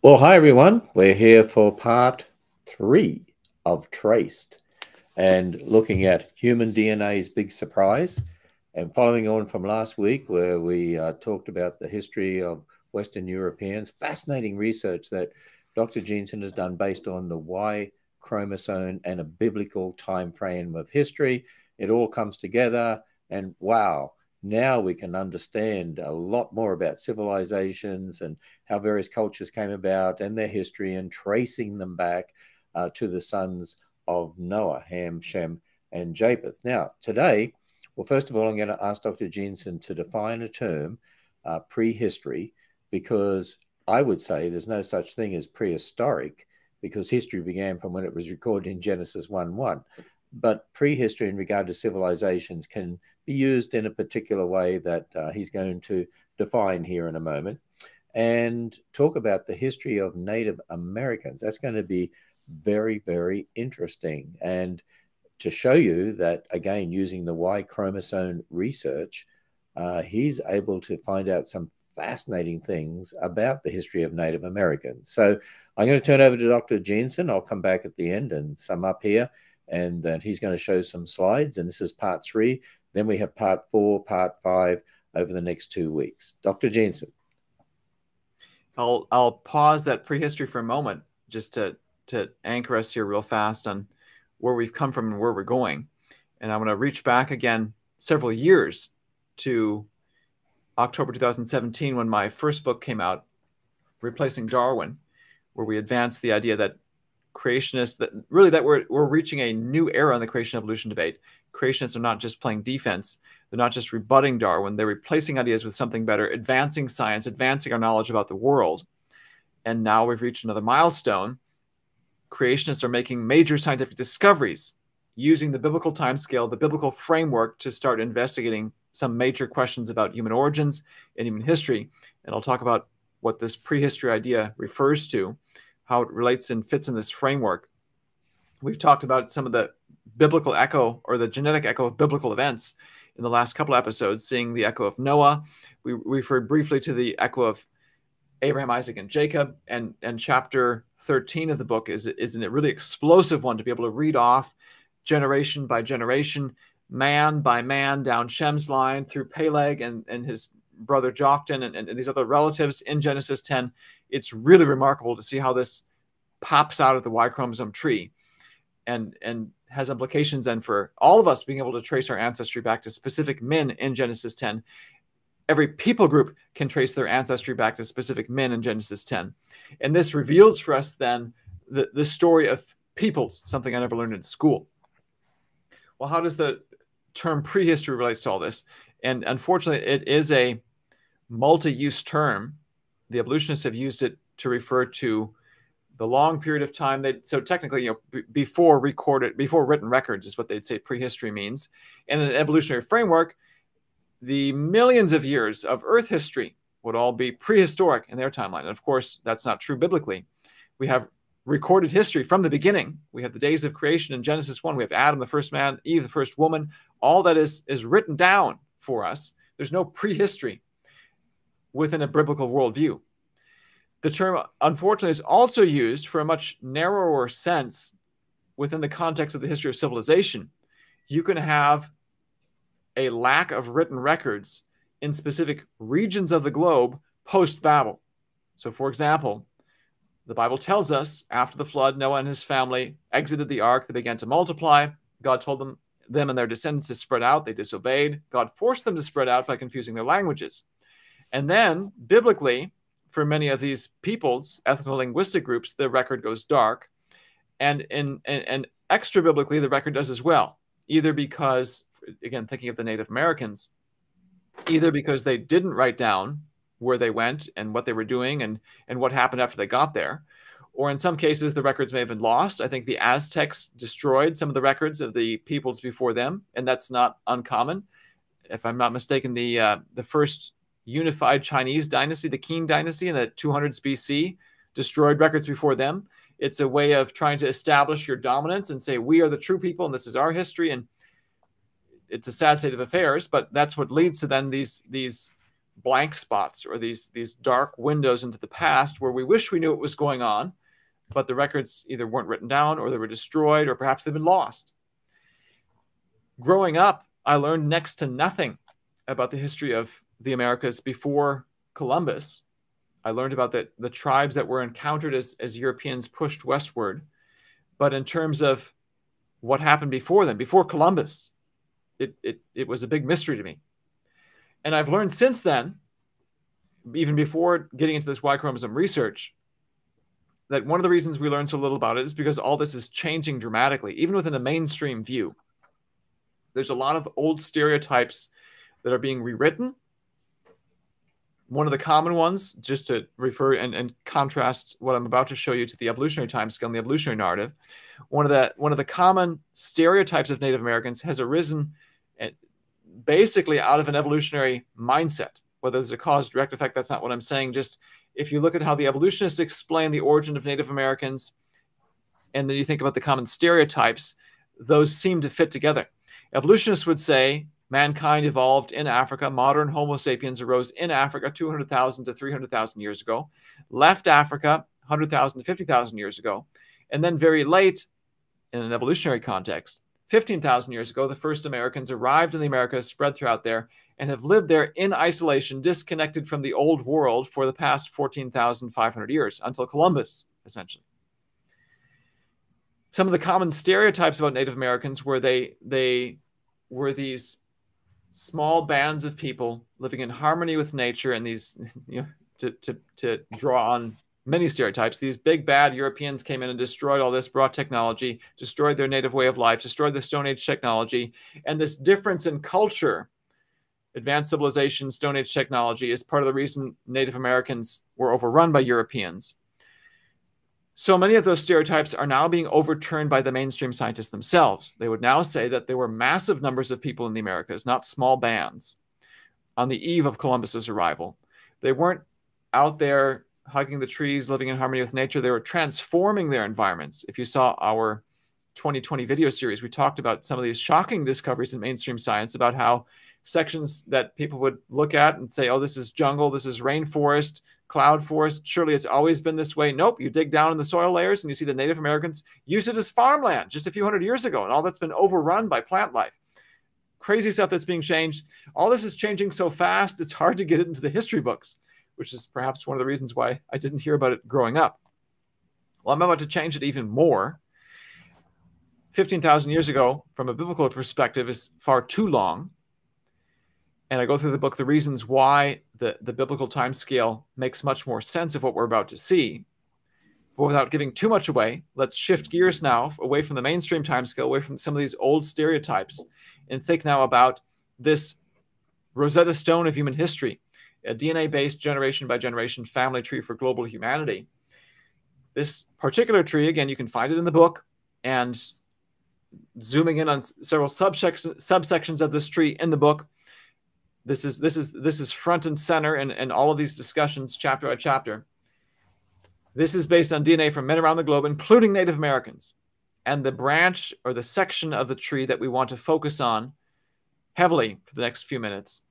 Well, hi everyone. We're here for part three of Traced and looking at human DNA's big surprise. And following on from last week, where we talked about the history of Western Europeans, fascinating research that Dr. Jensen has done based on the Y chromosome and a biblical time frame of history. It all comes together, and wow, now we can understand a lot more about civilizations and how various cultures came about and their history, and tracing them back to the sons of Noah, Ham, Shem, and Japheth. Now, today, well, first of all, I'm going to ask Dr. Jensen to define a term, prehistory, because I would say there's no such thing as prehistoric, because history began from when it was recorded in Genesis 1:1. But prehistory in regard to civilizations can be used in a particular way that he's going to define here in a moment, and talk about the history of Native Americans. That's going to be very, very interesting. And to show you that, again, using the Y chromosome research, he's able to find out some fascinating things about the history of Native Americans. So I'm going to turn over to Dr. Jensen. I'll come back at the end and sum up here, and then he's going to show some slides. And this is part three. Then we have part four, part five over the next 2 weeks. Dr. Jensen. I'll pause that prehistory for a moment just to anchor us here real fast on where we've come from and where we're going. And I'm going to reach back again several years to October 2017, when my first book came out, Replacing Darwin, where we advanced the idea that creationists, that we're reaching a new era in the creation evolution debate. Creationists are not just playing defense. They're not just rebutting Darwin. They're replacing ideas with something better, advancing science, advancing our knowledge about the world. And now we've reached another milestone. Creationists are making major scientific discoveries using the biblical timescale, the biblical framework, to start investigating some major questions about human origins and human history. And I'll talk about what this prehistory idea refers to, how it relates and fits in this framework. We've talked about some of the biblical echo, or the genetic echo of biblical events, in the last couple episodes, seeing the echo of Noah. We referred briefly to the echo of Abraham, Isaac, and Jacob, and chapter 13 of the book is a really explosive one to be able to read off generation by generation, man by man, down Shem's line through Peleg and his brother Joktan and these other relatives in Genesis 10. It's really remarkable to see how this pops out of the Y chromosome tree, and has implications then for all of us being able to trace our ancestry back to specific men in Genesis 10. Every people group can trace their ancestry back to specific men in Genesis 10. And this reveals for us then the story of peoples, something I never learned in school. Well, how does the term prehistory relate to all this? And unfortunately, it is a multi-use term. The evolutionists have used it to refer to the long period of time so technically, before written records is what they'd say prehistory means. And in an evolutionary framework, the millions of years of Earth history would all be prehistoric in their timeline. And of course, that's not true biblically. We have recorded history from the beginning. We have the days of creation in Genesis 1. We have Adam, the first man, Eve, the first woman. All that is written down for us. There's no prehistory within a biblical worldview. The term, unfortunately, is also used for a much narrower sense within the context of the history of civilization. You can have a lack of written records in specific regions of the globe post-Babel. So, for example, the Bible tells us after the flood, Noah and his family exited the ark. They began to multiply. God told them and their descendants to spread out. They disobeyed. God forced them to spread out by confusing their languages. And then, biblically, for many of these peoples, ethno-linguistic groups, the record goes dark. And extra biblically, the record does as well, either because, again, thinking of the Native Americans, either because they didn't write down where they went and what they were doing and what happened after they got there, or in some cases, the records may have been lost. I think the Aztecs destroyed some of the records of the peoples before them, and that's not uncommon. If I'm not mistaken, the first unified Chinese dynasty, the Qin dynasty in the 200s BC, destroyed records before them. It's a way of trying to establish your dominance and say, we are the true people and this is our history. And it's a sad state of affairs, but that's what leads to then these blank spots, or these dark windows into the past where we wish we knew what was going on, but the records either weren't written down, or they were destroyed, or perhaps they've been lost. Growing up, I learned next to nothing about the history of the Americas before Columbus. I learned about the tribes that were encountered as Europeans pushed westward. But in terms of what happened before then, before Columbus, it was a big mystery to me. And I've learned since then, even before getting into this Y chromosome research, that one of the reasons we learn so little about it is because all this is changing dramatically, even within a mainstream view. There's a lot of old stereotypes that are being rewritten. One of the common ones, just to refer and contrast what I'm about to show you to the evolutionary timescale and the evolutionary narrative, one of the common stereotypes of Native Americans has arisen basically out of an evolutionary mindset. Whether there's a cause-direct effect, that's not what I'm saying. Just if you look at how the evolutionists explain the origin of Native Americans, and then you think about the common stereotypes, those seem to fit together. Evolutionists would say mankind evolved in Africa. Modern Homo sapiens arose in Africa 200,000 to 300,000 years ago, left Africa 100,000 to 50,000 years ago, and then very late, in an evolutionary context, 15,000 years ago, the first Americans arrived in the Americas, spread throughout there, and have lived there in isolation, disconnected from the old world for the past 14,500 years, until Columbus, essentially. Some of the common stereotypes about Native Americans were they were these small bands of people living in harmony with nature, and these, to draw on many stereotypes, these big bad Europeans came in and destroyed all this, brought technology, destroyed their native way of life, destroyed the Stone Age technology, and this difference in culture, advanced civilization, Stone Age technology, is part of the reason Native Americans were overrun by Europeans. So many of those stereotypes are now being overturned by the mainstream scientists themselves. They would now say that there were massive numbers of people in the Americas, not small bands, on the eve of Columbus's arrival. They weren't out there hugging the trees, living in harmony with nature. They were transforming their environments. If you saw our 2020 video series, we talked about some of these shocking discoveries in mainstream science about how sections that people would look at and say, oh, this is jungle, this is rainforest, cloud forest, surely it's always been this way. Nope, you dig down in the soil layers and you see the Native Americans use it as farmland just a few hundred years ago, and all that's been overrun by plant life. Crazy stuff that's being changed. All this is changing so fast, it's hard to get it into the history books, which is perhaps one of the reasons why I didn't hear about it growing up. Well, I'm about to change it even more. 15,000 years ago, from a biblical perspective, is far too long. And I go through the book, the reasons why the biblical time scale makes much more sense of what we're about to see. But without giving too much away, let's shift gears now away from the mainstream time scale, away from some of these old stereotypes, and think now about this Rosetta Stone of human history, a DNA-based generation by generation family tree for global humanity. This particular tree, again, you can find it in the book, and zooming in on several subsections of this tree in the book, this is front and center in all of these discussions, chapter by chapter. This is based on DNA from men around the globe, including Native Americans. And the branch or the section of the tree that we want to focus on heavily for the next few minutes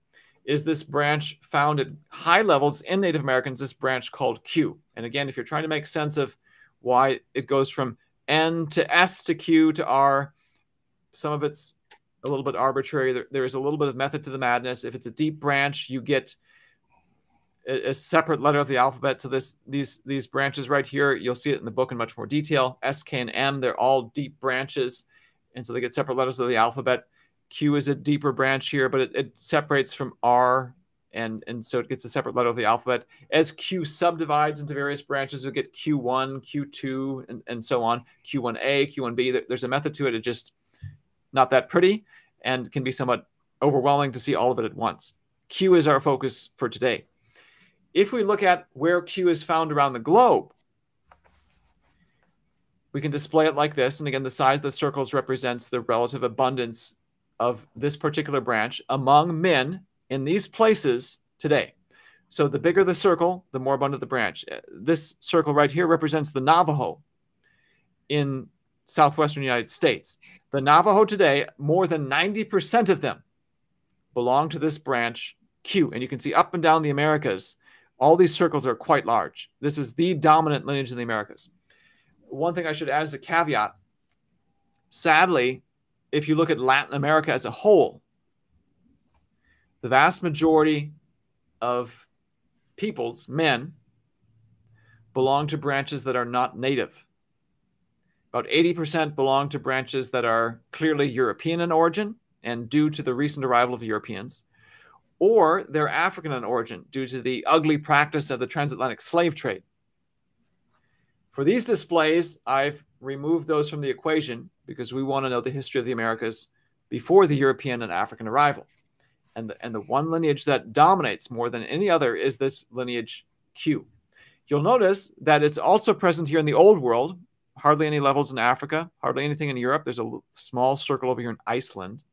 is this branch found at high levels in Native Americans, this branch called Q. And again, if you're trying to make sense of why it goes from N to S to Q to R, some of it's a little bit arbitrary. There is a little bit of method to the madness. If it's a deep branch, you get a separate letter of the alphabet. So these branches right here, you'll see it in the book in much more detail. S, K, and M, they're all deep branches. And so they get separate letters of the alphabet. Q is a deeper branch here, but it separates from R, and so it gets a separate letter of the alphabet. As Q subdivides into various branches, you'll get Q1, Q2, and so on. Q1A, Q1B. There's a method to it. It's just not that pretty and can be somewhat overwhelming to see all of it at once. Q is our focus for today. If we look at where Q is found around the globe, we can display it like this. And again, the size of the circles represents the relative abundance of this particular branch among men in these places today. So the bigger the circle, the more abundant the branch. This circle right here represents the Navajo in southwestern United States. The Navajo today, more than 90% of them belong to this branch Q. And you can see up and down the Americas, all these circles are quite large. This is the dominant lineage in the Americas. One thing I should add as a caveat, sadly, if you look at Latin America as a whole, the vast majority of peoples, men, belong to branches that are not native. About 80% belong to branches that are clearly European in origin and due to the recent arrival of Europeans, or they're African in origin due to the ugly practice of the transatlantic slave trade. For these displays, I've removed those from the equation because we want to know the history of the Americas before the European and African arrival. And the one lineage that dominates more than any other is this lineage Q. You'll notice that it's also present here in the Old World. Hardly any levels in Africa, hardly anything in Europe. There's a small circle over here in Iceland.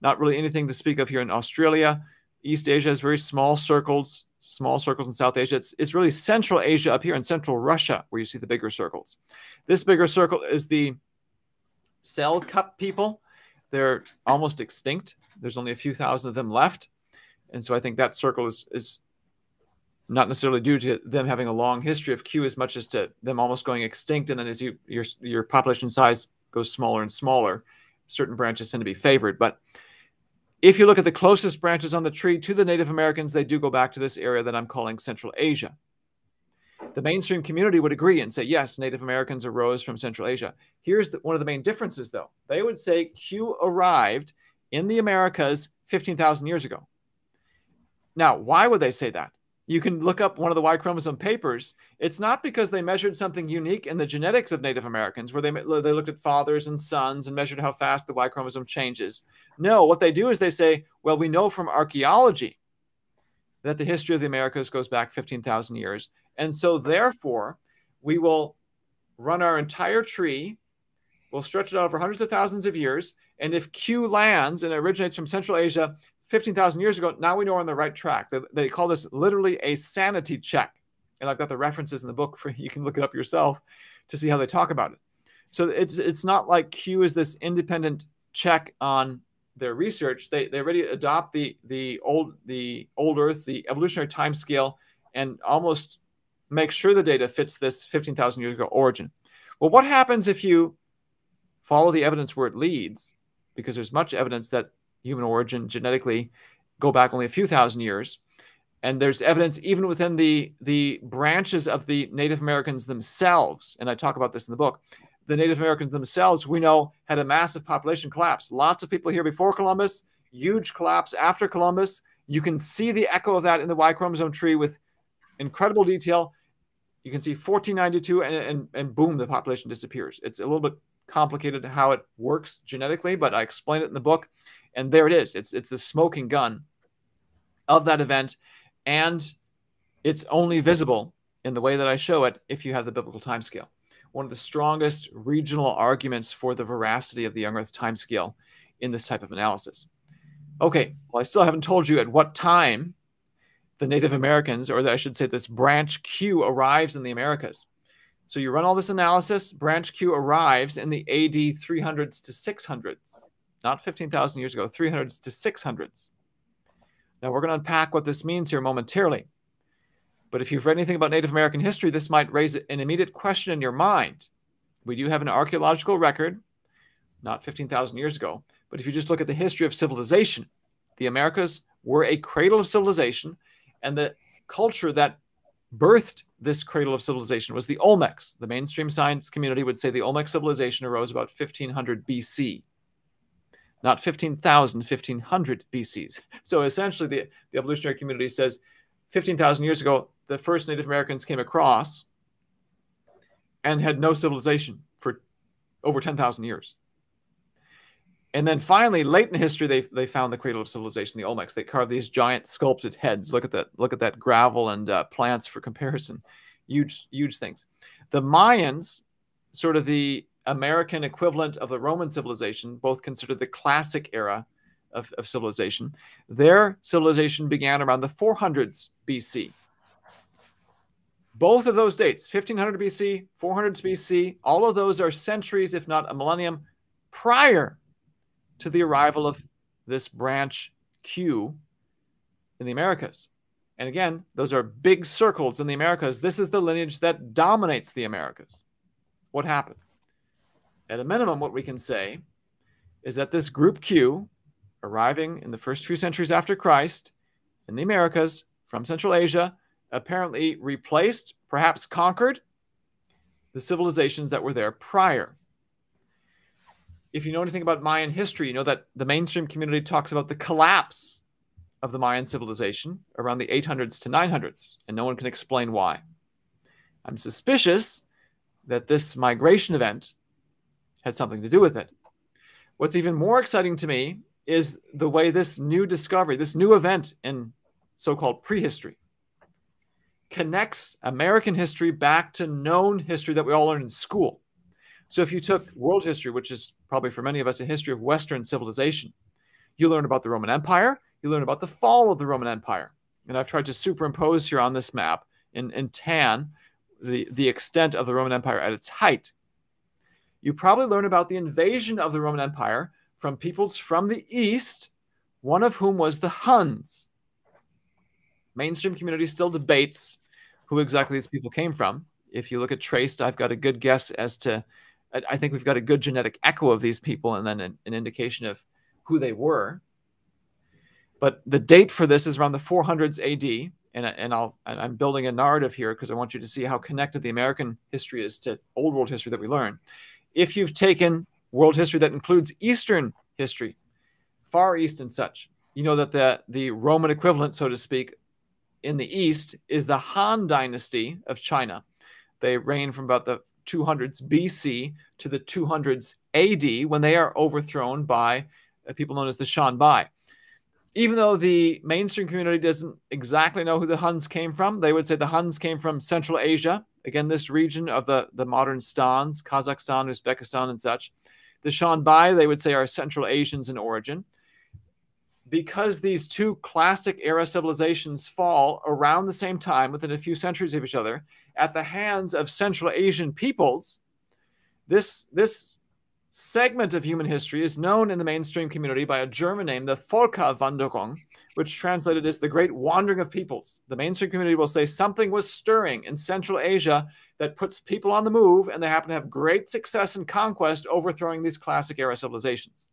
Not really anything to speak of here in Australia. East Asia has very small circles in South Asia. It's really Central Asia up here in Central Russia where you see the bigger circles. This bigger circle is the Selkut people. They're almost extinct. There's only a few thousand of them left. And so I think that circle is not necessarily due to them having a long history of Q as much as to them almost going extinct. And then as your population size goes smaller and smaller, certain branches tend to be favored. But if you look at the closest branches on the tree to the Native Americans, they do go back to this area that I'm calling Central Asia. The mainstream community would agree and say, yes, Native Americans arose from Central Asia. Here's one of the main differences, though. They would say Q arrived in the Americas 15,000 years ago. Now, why would they say that? You can look up one of the Y chromosome papers. It's not because they measured something unique in the genetics of Native Americans, where they looked at fathers and sons and measured how fast the Y chromosome changes. No, what they do is they say, well, we know from archaeology that the history of the Americas goes back 15,000 years. And so therefore, we will run our entire tree, we'll stretch it out over hundreds of thousands of years. And if Q lands and originates from Central Asia 15,000 years ago, now we know we're on the right track. They call this literally a sanity check. And I've got the references in the book for you can look it up yourself to see how they talk about it. So it's not like Q is this independent check on their research. They already adopt the old Earth, the evolutionary time scale, and almost make sure the data fits this 15,000 years ago origin. Well, what happens if you follow the evidence where it leads? Because there's much evidence that human origin genetically go back only a few thousand years. And there's evidence even within the branches of the Native Americans themselves. And I talk about this in the book. The Native Americans themselves, we know, had a massive population collapse. Lots of people here before Columbus, huge collapse after Columbus. You can see the echo of that in the Y chromosome tree with incredible detail. You can see 1492 and boom, the population disappears. It's a little bit complicated how it works genetically, but I explain it in the book. And there it is. It's the smoking gun of that event. And it's only visible in the way that I show it if you have the biblical timescale. One of the strongest regional arguments for the veracity of the young Earth timescale in this type of analysis. Okay, well, I still haven't told you at what time the Native Americans, or I should say this branch Q, arrives in the Americas. So you run all this analysis, branch Q arrives in the AD 300s to 600s, not 15,000 years ago, 300s to 600s. Now we're going to unpack what this means here momentarily. But if you've read anything about Native American history, this might raise an immediate question in your mind. We do have an archaeological record, not 15,000 years ago, but if you just look at the history of civilization, the Americas were a cradle of civilization, and the culture that birthed this cradle of civilization was the Olmecs. The mainstream science community would say the Olmec civilization arose about 1500 BC. Not 15,000, 1500 BCs. So essentially the evolutionary community says 15,000 years ago, the first Native Americans came across and had no civilization for over 10,000 years. And then finally, late in history, they found the cradle of civilization, the Olmecs. They carved these giant sculpted heads. Look at that gravel and plants for comparison. Huge, huge things. The Mayans, sort of the American equivalent of the Roman civilization, both considered the classic era of civilization. Their civilization began around the 400s BC. Both of those dates, 1500 BC, 400s BC, all of those are centuries, if not a millennium, prior to the arrival of this branch Q in the Americas. And again, those are big circles in the Americas. This is the lineage that dominates the Americas. What happened? At a minimum, what we can say is that this group Q, arriving in the first few centuries after Christ in the Americas from Central Asia, apparently replaced, perhaps conquered, the civilizations that were there prior. If you know anything about Mayan history, you know that the mainstream community talks about the collapse of the Mayan civilization around the 800s to 900s, and no one can explain why. I'm suspicious that this migration event had something to do with it. What's even more exciting to me is the way this new discovery, this new event in so-called prehistory, connects American history back to known history that we all learned in school. So if you took world history, which is probably for many of us a history of Western civilization, you learn about the Roman Empire, you learn about the fall of the Roman Empire. And I've tried to superimpose here on this map in tan the extent of the Roman Empire at its height. You probably learn about the invasion of the Roman Empire from peoples from the East, one of whom was the Huns. Mainstream community still debates who exactly these people came from. If you look at traced, I've got a good guess as to, I think we've got a good genetic echo of these people and then an indication of who they were. But the date for this is around the 400s AD. And I'm building a narrative here because I want you to see how connected the American history is to old world history that we learn. If you've taken world history that includes Eastern history, Far East and such, you know that the Roman equivalent, so to speak, in the East is the Han dynasty of China. They reign from about the 200s BC to the 200s AD when they are overthrown by people known as the Xianbai. Even though the mainstream community doesn't exactly know who the Huns came from, they would say the Huns came from Central Asia. Again, this region of the modern stans, Kazakhstan, Uzbekistan, and such. The Xianbai, they would say, are Central Asians in origin. Because these two classic era civilizations fall around the same time, within a few centuries of each other, at the hands of Central Asian peoples, this segment of human history is known in the mainstream community by a German name, the Völkerwanderung, which translated is the Great Wandering of Peoples. The mainstream community will say something was stirring in Central Asia that puts people on the move, and they happen to have great success in conquest, overthrowing these classic era civilizations.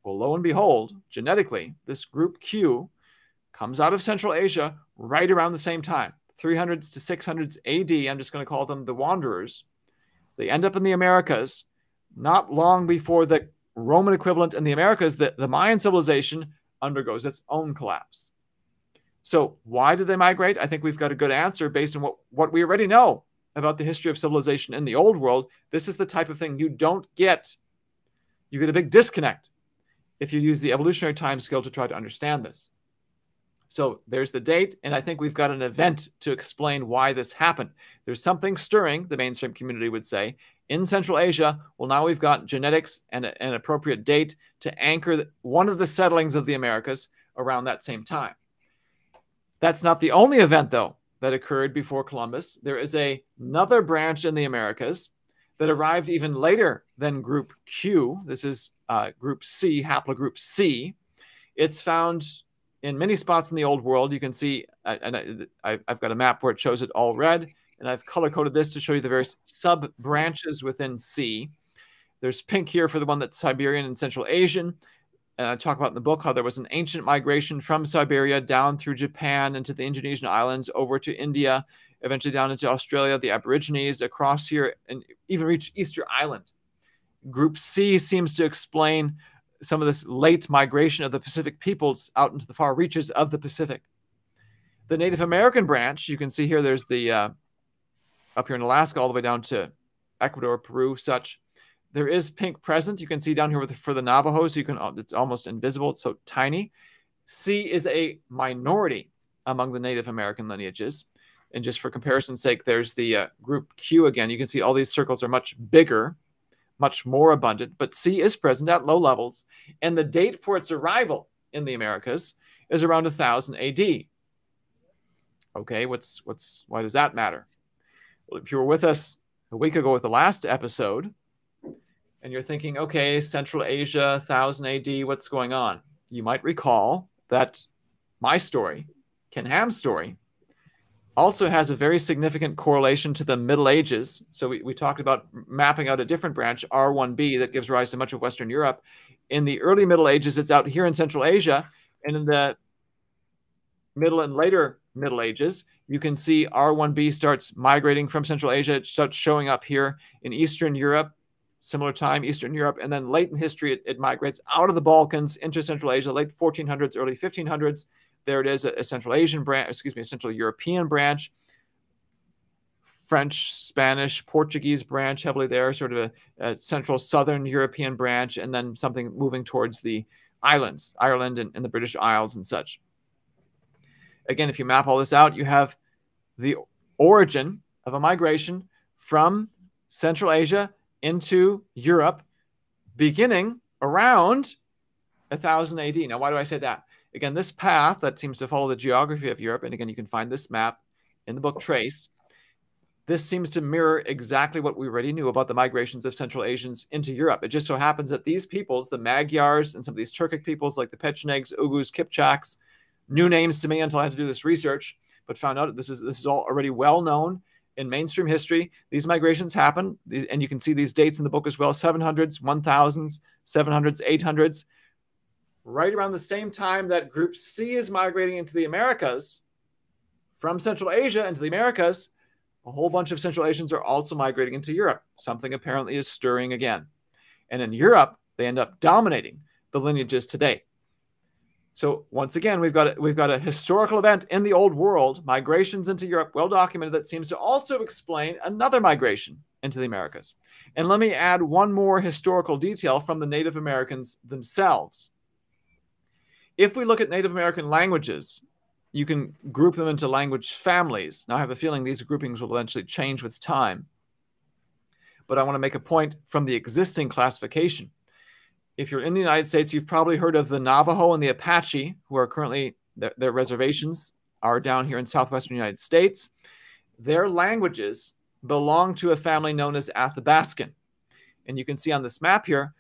Well, lo and behold, genetically, this group Q comes out of Central Asia right around the same time, 300s to 600s AD. I'm just going to call them the Wanderers. They end up in the Americas not long before the Roman equivalent in the Americas, the Mayan civilization undergoes its own collapse. So why did they migrate? I think we've got a good answer based on what we already know about the history of civilization in the old world. This is the type of thing you don't get. You get a big disconnect if you use the evolutionary time scale to try to understand this. So there's the date, and I think we've got an event to explain why this happened. There's something stirring, the mainstream community would say, in Central Asia. Well, now we've got genetics and an appropriate date to anchor one of the settlings of the Americas around that same time. That's not the only event, though, that occurred before Columbus. There is another branch in the Americas that arrived even later than Group Q. This is Group C, haplogroup C. It's found in many spots in the old world. You can see, and I've got a map where it shows it all red, and I've color-coded this to show you the various sub-branches within C. There's pink here for the one that's Siberian and Central Asian. And I talk about in the book how there was an ancient migration from Siberia down through Japan into the Indonesian islands, over to India, eventually down into Australia, the Aborigines, across here, and even reach Easter Island. Group C seems to explain some of this late migration of the Pacific peoples out into the far reaches of the Pacific. The Native American branch, you can see here, there's the, up here in Alaska, all the way down to Ecuador, Peru, such. There is pink present. You can see down here for the Navajos, it's almost invisible. It's so tiny. C is a minority among the Native American lineages. And just for comparison's sake, there's the group Q again. You can see all these circles are much bigger, much more abundant, but C is present at low levels. And the date for its arrival in the Americas is around 1000 AD. Okay, why does that matter? Well, if you were with us a week ago with the last episode, and you're thinking, okay, Central Asia, 1000 AD, what's going on? You might recall that my story, Ken Ham's story, also has a very significant correlation to the Middle Ages. So we talked about mapping out a different branch, R1b, that gives rise to much of Western Europe. In the early Middle Ages, it's out here in Central Asia. And in the middle and later Middle Ages, you can see R1b starts migrating from Central Asia. It starts showing up here in Eastern Europe, similar time, Eastern Europe. And then late in history, it migrates out of the Balkans into Central Asia, late 1400s, early 1500s. There it is, a Central Asian branch, excuse me, a Central European branch, French, Spanish, Portuguese branch heavily there, sort of a Central Southern European branch, and then something moving towards the islands, Ireland and the British Isles and such. Again, if you map all this out, you have the origin of a migration from Central Asia into Europe beginning around 1000 AD. Now, why do I say that? Again, this path that seems to follow the geography of Europe, and again, you can find this map in the book Trace, this seems to mirror exactly what we already knew about the migrations of Central Asians into Europe. It just so happens that these peoples, the Magyars and some of these Turkic peoples like the Pechenegs, Ugus, Kipchaks, new names to me until I had to do this research, but found out this is all already well known in mainstream history. These migrations happen, and you can see these dates in the book as well, 700s, 1000s, 700s, 800s. Right around the same time that Group C is migrating into the Americas, from Central Asia into the Americas, a whole bunch of Central Asians are also migrating into Europe. Something apparently is stirring again. And in Europe, they end up dominating the lineages today. So once again, we've got a historical event in the old world, migrations into Europe, well documented, that seems to also explain another migration into the Americas. And let me add one more historical detail from the Native Americans themselves. If we look at Native American languages, you can group them into language families. Now, I have a feeling these groupings will eventually change with time. But I want to make a point from the existing classification. If you're in the United States, you've probably heard of the Navajo and the Apache, who are currently, their reservations are down here in southwestern United States. Their languages belong to a family known as Athabascan. And you can see on this map here,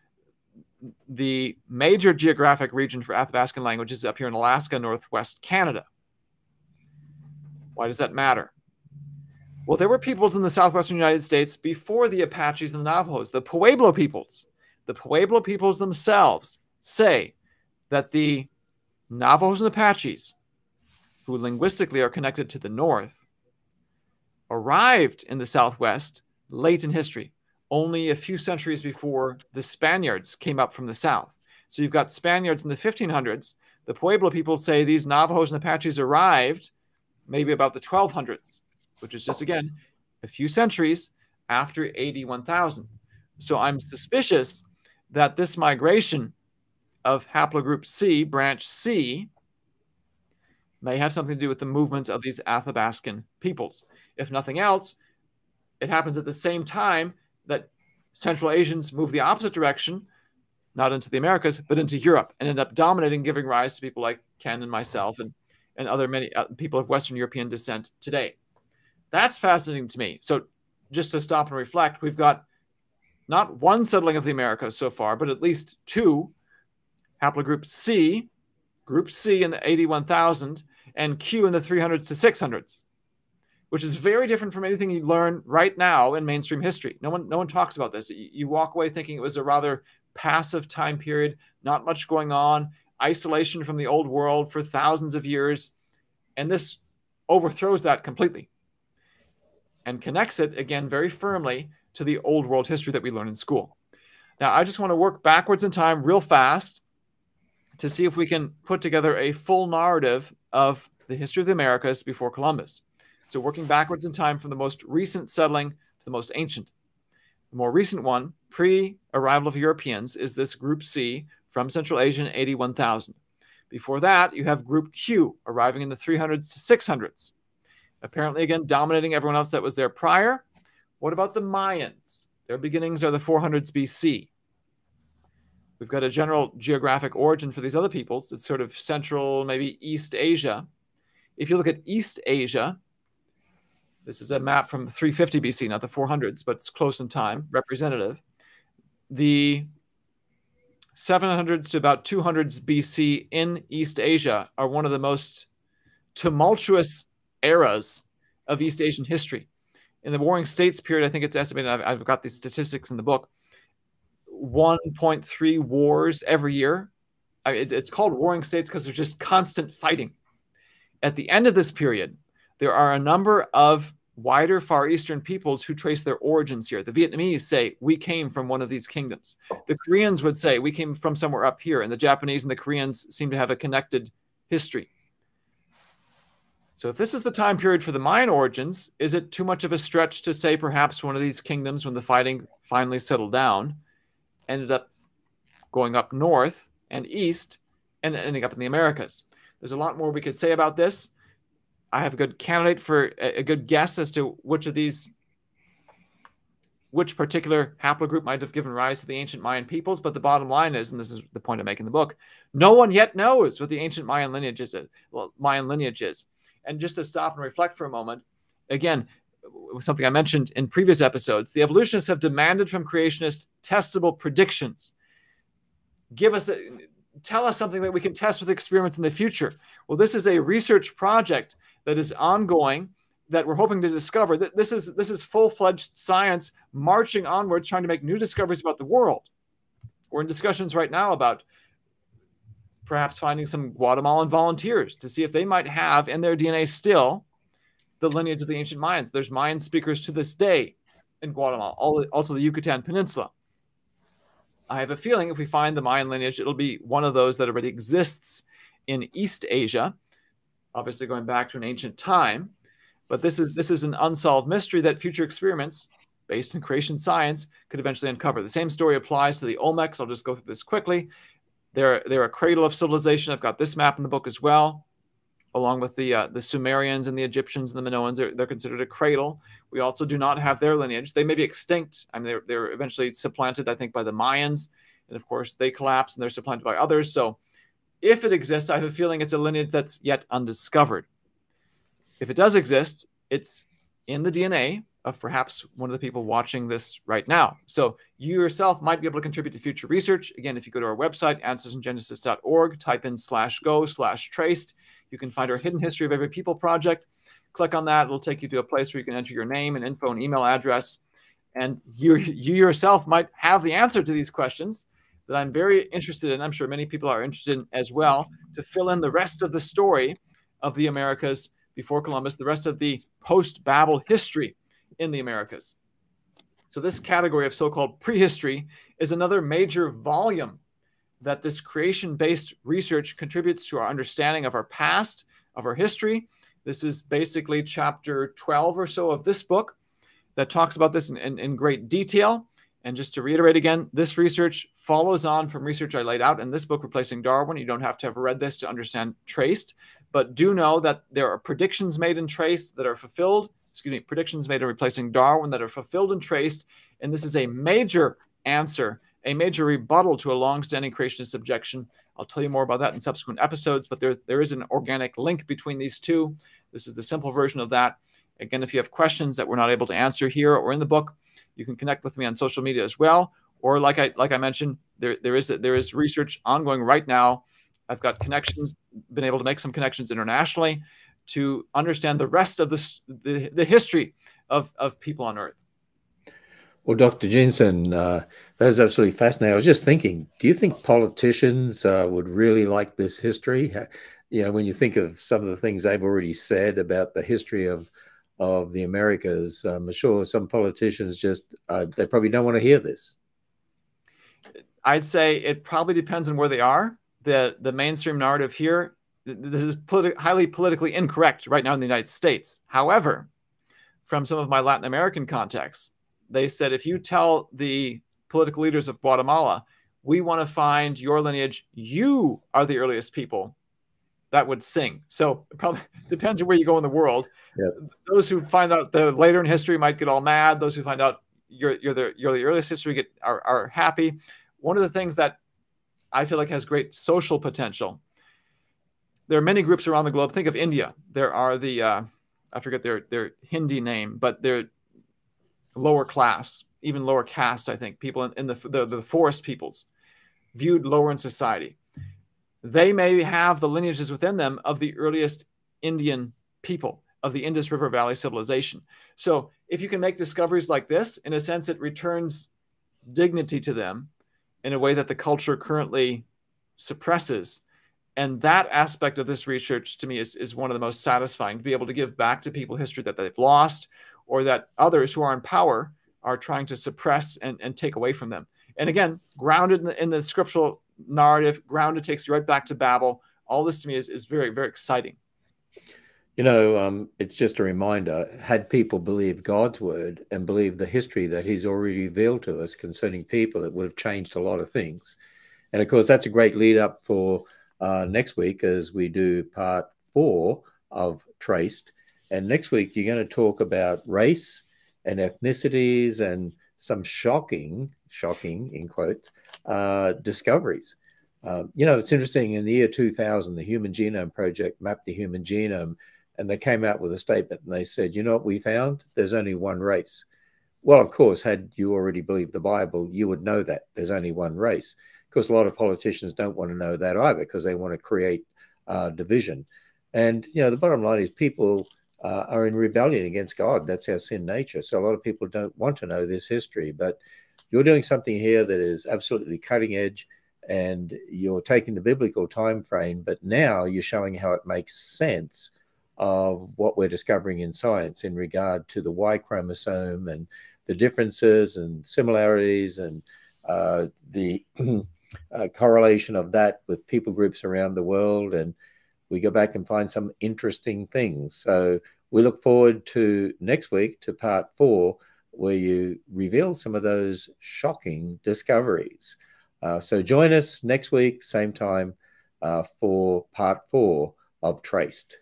the major geographic region for Athabascan languages is up here in Alaska, northwest Canada. Why does that matter? Well, there were peoples in the southwestern United States before the Apaches and the Navajos, the Pueblo peoples. The Pueblo peoples themselves say that the Navajos and Apaches, who linguistically are connected to the north, arrived in the southwest late in history, only a few centuries before the Spaniards came up from the south. So you've got Spaniards in the 1500s. The Pueblo people say these Navajos and Apaches arrived maybe about the 1200s, which is just, again, a few centuries after AD 1000. So I'm suspicious that this migration of haplogroup C, branch C, may have something to do with the movements of these Athabascan peoples. If nothing else, it happens at the same time that Central Asians move the opposite direction, not into the Americas, but into Europe, and end up dominating, giving rise to people like Ken and myself and other many people of Western European descent today. That's fascinating to me. So just to stop and reflect, we've got not one settling of the Americas so far, but at least two, haplogroup C, group C in the 81,000, and Q in the 300s to 600s, which is very different from anything you learn right now in mainstream history. No one talks about this. You walk away thinking it was a rather passive time period, not much going on, isolation from the old world for thousands of years, and this overthrows that completely and connects it, again, very firmly to the old world history that we learn in school. Now, I just want to work backwards in time real fast to see if we can put together a full narrative of the history of the Americas before Columbus. So working backwards in time from the most recent settling to the most ancient. The more recent one, pre-arrival of Europeans, is this Group C from Central Asia in 81,000. Before that, you have Group Q arriving in the 300s to 600s. Apparently, again, dominating everyone else that was there prior. What about the Mayans? Their beginnings are the 400s BC. We've got a general geographic origin for these other peoples. It's sort of Central, maybe East Asia. If you look at East Asia, this is a map from 350 BC, not the 400s, but it's close in time, representative. The 700s to about 200s BC in East Asia are one of the most tumultuous eras of East Asian history. In the Warring States period, I think it's estimated, I've got these statistics in the book, 1.3 wars every year. It's called Warring States because there's just constant fighting. At the end of this period, there are a number of wider Far Eastern peoples who trace their origins here. The Vietnamese say, we came from one of these kingdoms. The Koreans would say, we came from somewhere up here. And the Japanese and the Koreans seem to have a connected history. So if this is the time period for the Mayan origins, is it too much of a stretch to say perhaps one of these kingdoms, when the fighting finally settled down, ended up going up north and east and ending up in the Americas? There's a lot more we could say about this. I have a good candidate for a good guess as to which particular haplogroup might have given rise to the ancient Mayan peoples. But the bottom line is, and this is the point I make in the book, no one yet knows what the ancient Mayan lineage is. And just to stop and reflect for a moment, again, something I mentioned in previous episodes, the evolutionists have demanded from creationists testable predictions. Tell us something that we can test with experiments in the future. Well, this is a research project that is ongoing that we're hoping to discover. This is full-fledged science marching onwards, trying to make new discoveries about the world. We're in discussions right now about perhaps finding some Guatemalan volunteers to see if they might have in their DNA still the lineage of the ancient Mayans. There's Mayan speakers to this day in Guatemala, also the Yucatan Peninsula. I have a feeling if we find the Mayan lineage, it'll be one of those that already exists in East Asia, obviously going back to an ancient time. But this is an unsolved mystery that future experiments based in creation science could eventually uncover. The same story applies to the Olmecs. I'll just go through this quickly. They're a cradle of civilization. I've got this map in the book as well, along with the Sumerians and the Egyptians and the Minoans. They're considered a cradle. We also do not have their lineage. They may be extinct. I mean, they're eventually supplanted, I think, by the Mayans. And of course, they collapse and they're supplanted by others. So if it exists, I have a feeling it's a lineage that's yet undiscovered. If it does exist, it's in the DNA of perhaps one of the people watching this right now. So you yourself might be able to contribute to future research. Again, if you go to our website, ancestorsingenesis.org, type in /go/traced, you can find our Hidden History of Every People project. Click on that. It'll take you to a place where you can enter your name and info and email address. And you yourself might have the answer to these questions that I'm very interested in. I'm sure many people are interested in as well, to fill in the rest of the story of the Americas before Columbus, the rest of the post-Babel history in the Americas. So this category of so-called prehistory is another major volume that this creation-based research contributes to our understanding of our past, of our history. This is basically chapter 12 or so of this book that talks about this in great detail. And just to reiterate again, this research follows on from research I laid out in this book, Replacing Darwin. You don't have to have read this to understand Traced, but do know that there are predictions made in Traced that are fulfilled. Predictions made in Replacing Darwin that are fulfilled and Traced. And this is a major answer, a major rebuttal to a long-standing creationist objection. I'll tell you more about that in subsequent episodes, but there is an organic link between these two. This is the simple version of that. Again, if you have questions that we're not able to answer here or in the book, you can connect with me on social media as well. Or like I mentioned, there is research ongoing right now. I've got connections, been able to make some connections internationally to understand the rest of the history of people on Earth. Well, Dr. Jensen, that is absolutely fascinating. I was just thinking, do you think politicians would really like this history? You know, when you think of some of the things they've already said about the history of the Americas, I'm sure some politicians just, they probably don't want to hear this. I'd say it probably depends on where they are. The mainstream narrative here, this is highly politically incorrect right now in the United States. However, from some of my Latin American contacts, they said, if you tell the political leaders of Guatemala, we want to find your lineage, you are the earliest people, that would sing. So it probably depends on where you go in the world. Yep. Those who find out the later in history might get all mad. Those who find out you're the earliest history are happy. One of the things that I feel like has great social potential, there are many groups around the globe. Think of India. There are the I forget their Hindi name, but they're lower class, even lower caste, I think, people in the forest peoples. viewed lower in society. They may have the lineages within them of the earliest Indian people, of the Indus River Valley civilization. So if you can make discoveries like this, in a sense, it returns dignity to them in a way that the culture currently suppresses. And that aspect of this research to me is one of the most satisfying, to be able to give back to people history that they've lost, or that others who are in power are trying to suppress and take away from them. And again, grounded in the scriptural narrative, grounded, takes you right back to Babel. All this to me is very, very exciting. You know, it's just a reminder, had people believed God's word and believed the history that he's already revealed to us concerning people, it would have changed a lot of things. And of course, that's a great lead up for next week as we do part 4 of Traced. And next week, you're going to talk about race and ethnicities and some shocking in quotes, discoveries. You know, it's interesting, in the year 2000, the Human Genome Project mapped the human genome, and they came out with a statement, and they said, you know what we found? There's only one race. Well, of course, had you already believed the Bible, you would know that there's only one race. Of course, a lot of politicians don't want to know that either, because they want to create division. And, you know, the bottom line is people are in rebellion against God. That's our sin nature. So a lot of people don't want to know this history. But you're doing something here that is absolutely cutting edge, and you're taking the biblical time frame, but now you're showing how it makes sense of what we're discovering in science in regard to the Y chromosome and the differences and similarities and the correlation of that with people groups around the world. And we go back and find some interesting things. So we look forward to next week, to part 4, where you reveal some of those shocking discoveries. So join us next week, same time, for part 4 of Traced.